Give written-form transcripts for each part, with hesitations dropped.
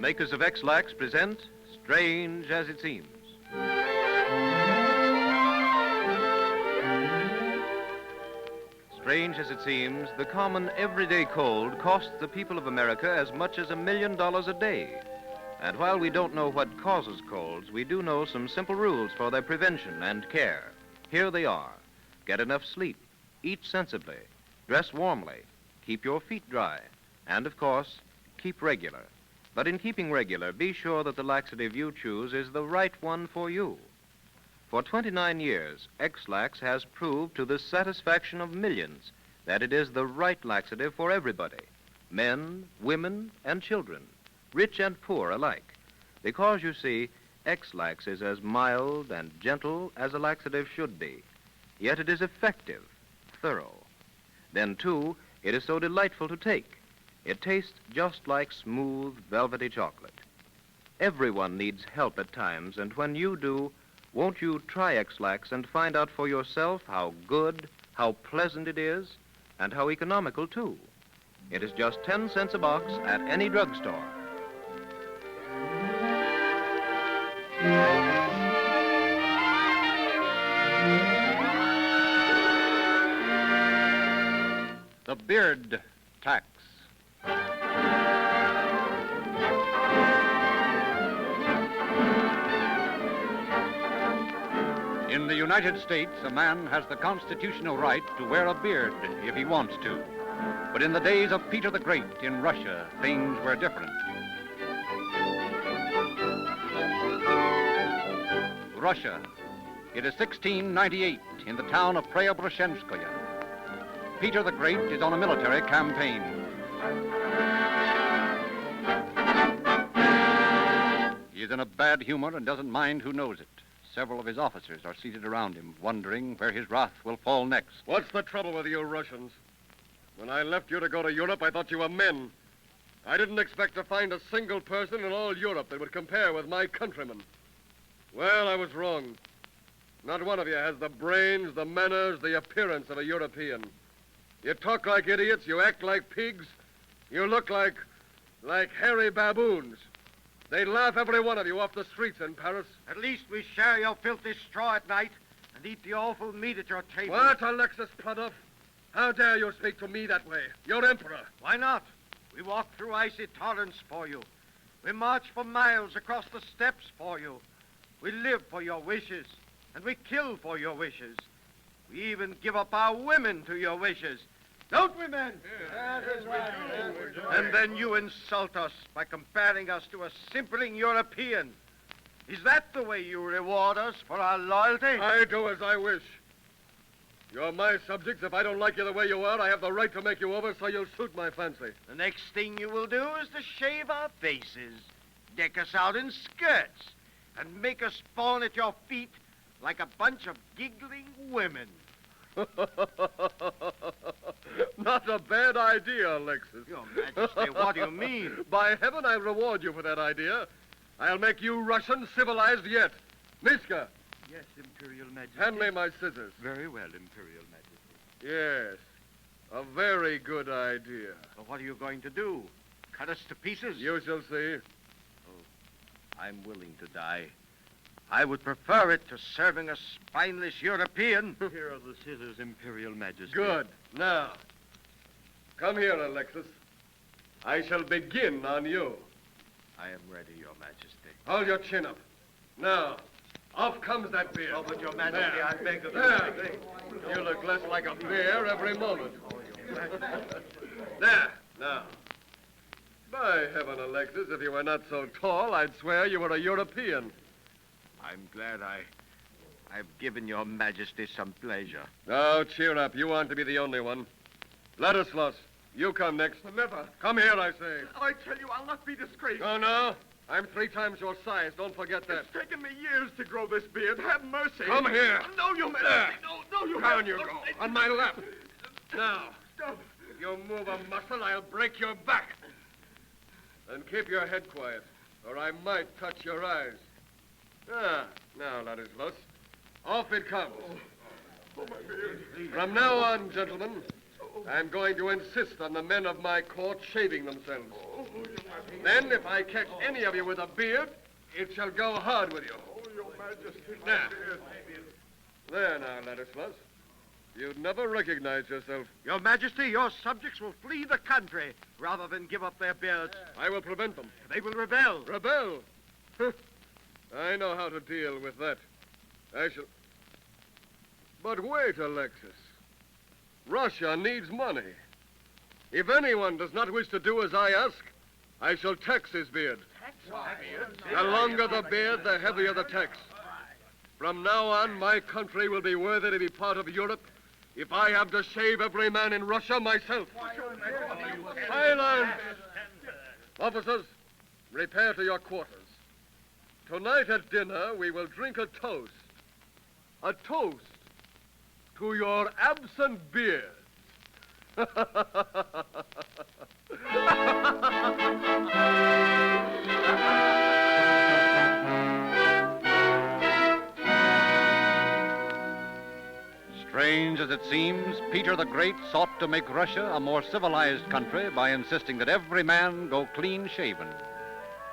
makers of X-Lax present Strange as It Seems. Strange as it seems, the common everyday cold costs the people of America as much as $1 million a day. And while we don't know what causes colds, we do know some simple rules for their prevention and care. Here they are. Get enough sleep, eat sensibly, dress warmly, keep your feet dry, and of course, keep regular. But in keeping regular, be sure that the laxative you choose is the right one for you. For 29 years, X-Lax has proved to the satisfaction of millions that it is the right laxative for everybody, men, women, and children, rich and poor alike. Because, you see, X-Lax is as mild and gentle as a laxative should be, yet it is effective, thorough. Then, too, it is so delightful to take. It tastes just like smooth, velvety chocolate. Everyone needs help at times, and when you do, won't you try X-Lax and find out for yourself how good, how pleasant it is, and how economical, too. It is just 10 cents a box at any drugstore. The beard tax. In the United States, a man has the constitutional right to wear a beard if he wants to. But in the days of Peter the Great in Russia, things were different. Russia. It is 1698 in the town of Preobrazhenskoye. Peter the Great is on a military campaign. He is in a bad humor and doesn't mind who knows it. Several of his officers are seated around him, wondering where his wrath will fall next. What's the trouble with you Russians? When I left you to go to Europe, I thought you were men. I didn't expect to find a single person in all Europe that would compare with my countrymen. Well, I was wrong. Not one of you has the brains, the manners, the appearance of a European. You talk like idiots, you act like pigs, you look like hairy baboons. They'd laugh every one of you off the streets in Paris. At least we share your filthy straw at night and eat the awful meat at your table. What, Alexis Platoff? How dare you speak to me that way? You're emperor. Why not? We walk through icy torrents for you. We march for miles across the steppes for you. We live for your wishes, and we kill for your wishes. We even give up our women to your wishes. Don't we, men? Yeah. And then you insult us by comparing us to a simpering European. Is that the way you reward us for our loyalty? I do as I wish. You're my subjects. If I don't like you the way you are, I have the right to make you over so you'll suit my fancy. The next thing you will do is to shave our faces, deck us out in skirts, and make us fawn at your feet like a bunch of giggling women. Not a bad idea, Alexis. Your Majesty, what do you mean? By heaven, I'll reward you for that idea. I'll make you Russians civilized yet. Miska, Yes, Imperial Majesty. hand me my scissors. Very well, Imperial Majesty. Yes, a very good idea. But what are you going to do? Cut us to pieces? You shall see. I'm willing to die. I would prefer it to serving a spineless European. Here are the scissors, Imperial Majesty. Good. Now, come here, Alexis. I shall begin on you. I am ready, Your Majesty. Hold your chin up. Now, off comes that beard. Oh, but Your Majesty, There. I beg of you. There. You look less like a bear every moment. There. Now. By heaven, Alexis, if you were not so tall, I'd swear you were a European. I'm glad I've given Your Majesty some pleasure. Oh, cheer up. You aren't to be the only one. Ladislas, you come next. Never. Come here, I say. I tell you, I'll not be disgraced. Oh, no? I'm 3 times your size. Don't forget that. It's taken me years to grow this beard. Have mercy. Come here. No, Your Majesty. No, Your Down Majesty. you go. On my lap. Now, Stop. if you move a muscle, I'll break your back. And keep your head quiet, or I might touch your eyes. Ah, now, Ladislas, off it comes. Oh, my beard. From now on, gentlemen, I'm going to insist on the men of my court shaving themselves. Oh, Your Then, if I catch any of you with a beard, it shall go hard with you. Oh, your majesty. Now. There now, Ladislas. You'd never recognize yourself. Your Majesty, your subjects will flee the country rather than give up their beards. I will prevent them. They will rebel. Rebel? I know how to deal with that. I shall... But wait, Alexis. Russia needs money. If anyone does not wish to do as I ask, I shall tax his beard. The longer the beard, the heavier the tax. From now on, my country will be worthy to be part of Europe if I have to shave every man in Russia myself. Silence! Officers, repair to your quarters. Tonight at dinner, we will drink a toast. A toast to your absent beard. Strange as it seems, Peter the Great sought to make Russia a more civilized country by insisting that every man go clean-shaven.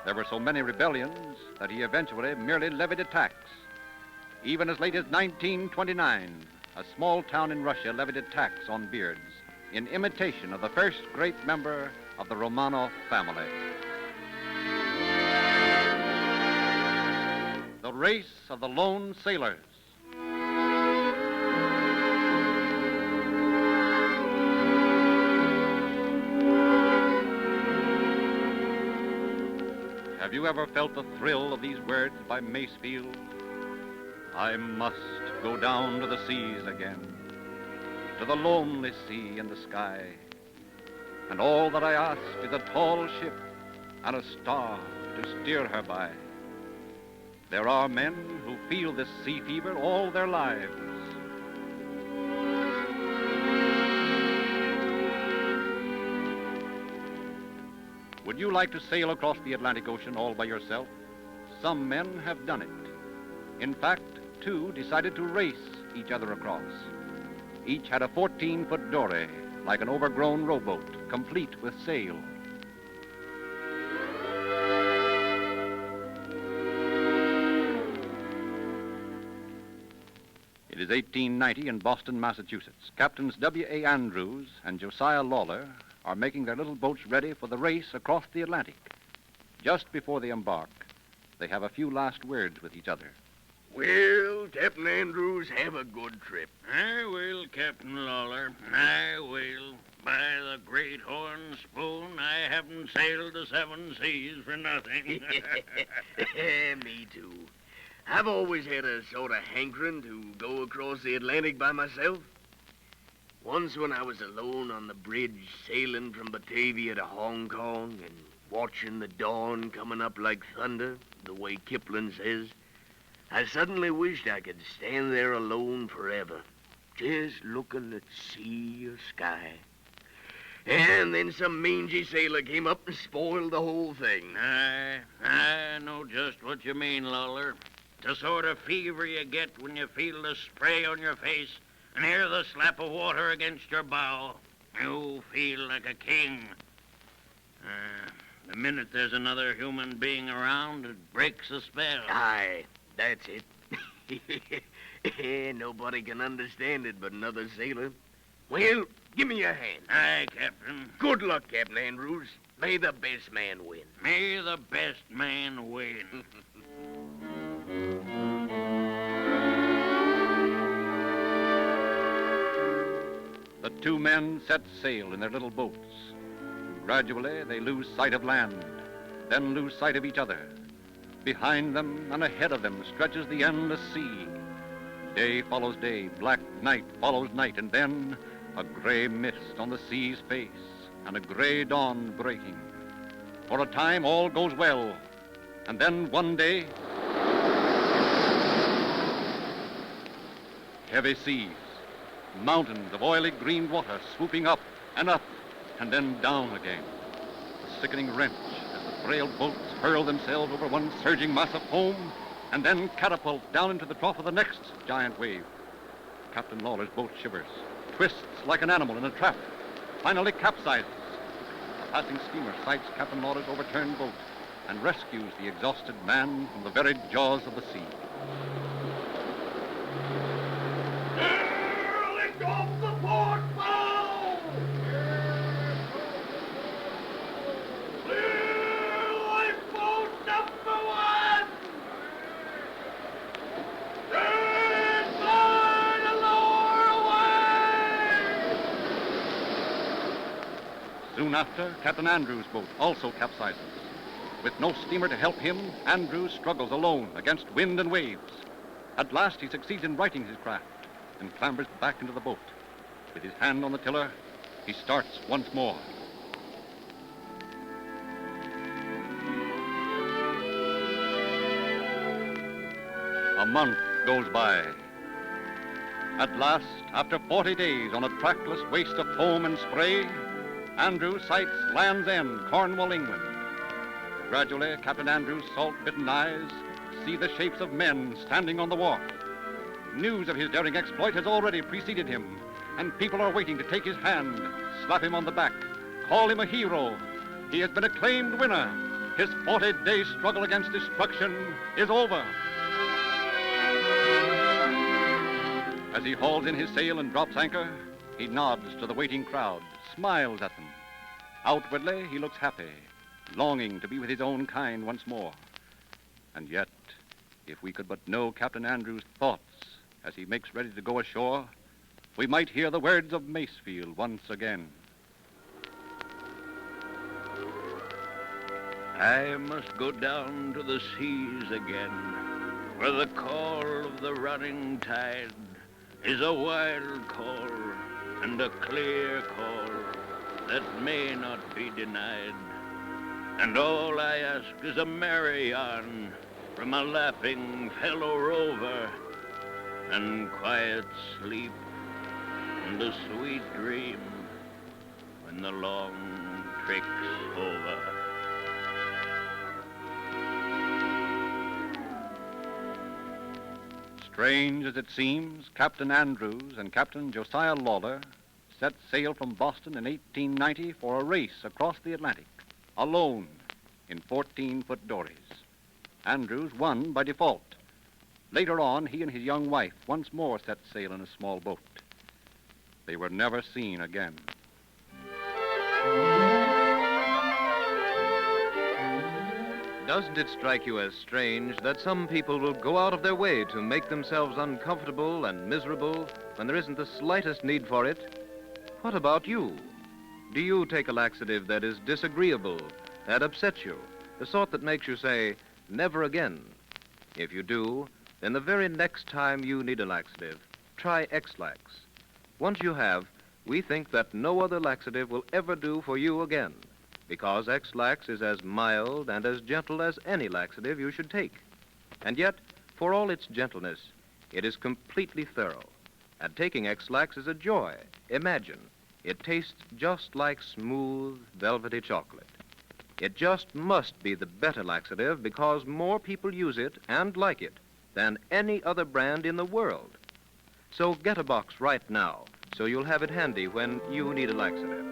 There were so many rebellions that he eventually merely levied a tax. Even as late as 1929, a small town in Russia levied a tax on beards in imitation of the first great member of the Romanov family. The race of the lone sailors. Have you ever felt the thrill of these words by Masefield? I must go down to the seas again, to the lonely sea and the sky. And all that I ask is a tall ship and a star to steer her by. There are men who feel this sea fever all their lives. Would you like to sail across the Atlantic Ocean all by yourself? Some men have done it. In fact, two decided to race each other across. Each had a 14-foot dory, like an overgrown rowboat, complete with sail. It is 1890 in Boston, Massachusetts. Captains W.A. Andrews and Josiah Lawler are making their little boats ready for the race across the Atlantic. Just before they embark, they have a few last words with each other. Well, Captain Andrews, have a good trip. I will, Captain Lawler. I will. By the great horn spoon, I haven't sailed the seven seas for nothing. Me too. I've always had a sort of hankering to go across the Atlantic by myself. Once when I was alone on the bridge sailing from Batavia to Hong Kong and watching the dawn coming up like thunder, the way Kipling says, I suddenly wished I could stand there alone forever, just looking at sea or sky. And then some mangy sailor came up and spoiled the whole thing. I know just what you mean, Lawler. It's the sort of fever you get when you feel the spray on your face and hear the slap of water against your bow. You feel like a king. The minute there's another human being around, it breaks the spell. Aye, that's it. Nobody can understand it but another sailor. Well, give me your hand. Aye, Captain. Good luck, Captain Andrews. May the best man win. May the best man win. The two men set sail in their little boats. Gradually, they lose sight of land, then lose sight of each other. Behind them and ahead of them stretches the endless sea. Day follows day, black night follows night, and then a gray mist on the sea's face and a gray dawn breaking. For a time, all goes well, and then one day, heavy seas, mountains of oily green water swooping up, and then down again. A sickening wrench as the frail boats hurl themselves over one surging mass of foam and then catapult down into the trough of the next giant wave. Captain Lawler's boat shivers, twists like an animal in a trap, finally capsizes. passing steamer sights Captain Lauder's overturned boat and rescues the exhausted man from the very jaws of the sea. Lift off the port bow! Clear lifeboat number 1! Stand by to lower away! Soon after, Captain Andrews' boat also capsizes. With no steamer to help him, Andrews struggles alone against wind and waves. At last, he succeeds in righting his craft and clambers back into the boat. With his hand on the tiller, he starts once more. A month goes by. At last, after 40 days on a trackless waste of foam and spray, Andrews sights Land's End, Cornwall, England. Gradually, Captain Andrews' salt-bitten eyes see the shapes of men standing on the wharf. News of his daring exploit has already preceded him, and people are waiting to take his hand, slap him on the back, call him a hero. He has been acclaimed winner. His 40-day struggle against destruction is over. As he hauls in his sail and drops anchor, he nods to the waiting crowd, smiles at them. Outwardly, he looks happy, longing to be with his own kind once more. And yet, if we could but know Captain Andrews' thoughts as he makes ready to go ashore, we might hear the words of Masefield once again. I must go down to the seas again, where the call of the running tide is a wild call and a clear call that may not be denied. And all I ask is a merry yarn from a laughing fellow rover, and quiet sleep and a sweet dream when the long trick's over. Strange as it seems, Captain Andrews and Captain Josiah Lawler set sail from Boston in 1890 for a race across the Atlantic, alone in 14-foot dories. Andrews won by default. Later on, he and his young wife once more set sail in a small boat. They were never seen again. Doesn't it strike you as strange that some people will go out of their way to make themselves uncomfortable and miserable when there isn't the slightest need for it? What about you? Do you take a laxative that is disagreeable, that upsets you, the sort that makes you say, never again? If you do, then the very next time you need a laxative, try X-Lax. Once you have, we think that no other laxative will ever do for you again, because X-Lax is as mild and as gentle as any laxative you should take. And yet, for all its gentleness, it is completely thorough. And taking X-Lax is a joy. Imagine, it tastes just like smooth, velvety chocolate. It just must be the better laxative because more people use it and like it than any other brand in the world. So get a box right now, so you'll have it handy when you need a laxative.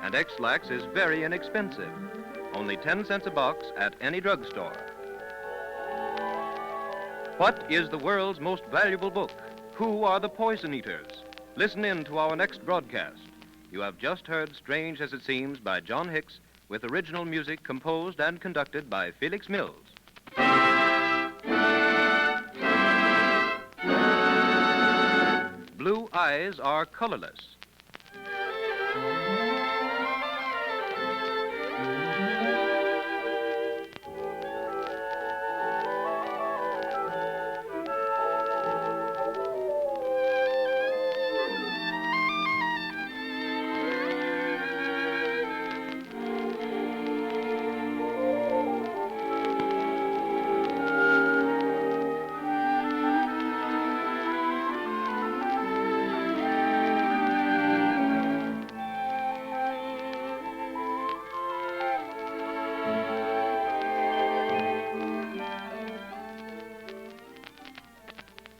And X-Lax is very inexpensive, only 10 cents a box at any drugstore. What is the world's most valuable book? Who are the poison eaters? Listen in to our next broadcast. You have just heard Strange as It Seems by John Hix, with original music composed and conducted by Felix Mills. Blue eyes are colorless.